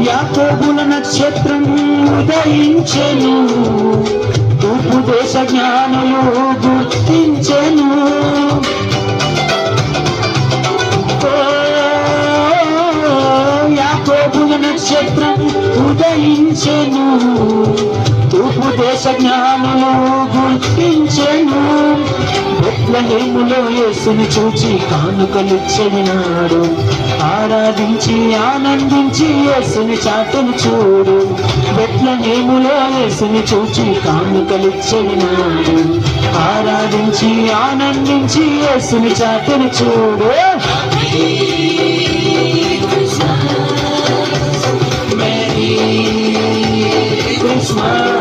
యాకోబుల నక్షత్రం ఉదయించెను, తూర్పు దేశ జ్ఞానులు గుర్తించెను. యాకోబుల నక్షత్రం ఉదయించెను, తూర్పు దేశ జ్ఞానులు గుర్తించెను. బెత్లెహేములో యేసుని చూచి కానుకలిచ్చెడినాడు, ఆరాధించి ఆనందించి యేసుని చాటును చూడు. బెత్లెహేములో యేసుని చూచి కానుకలిచ్చెడినాడు, ఆరాధించి ఆనందించి యేసుని చాటును చూడు. Merry Christmas.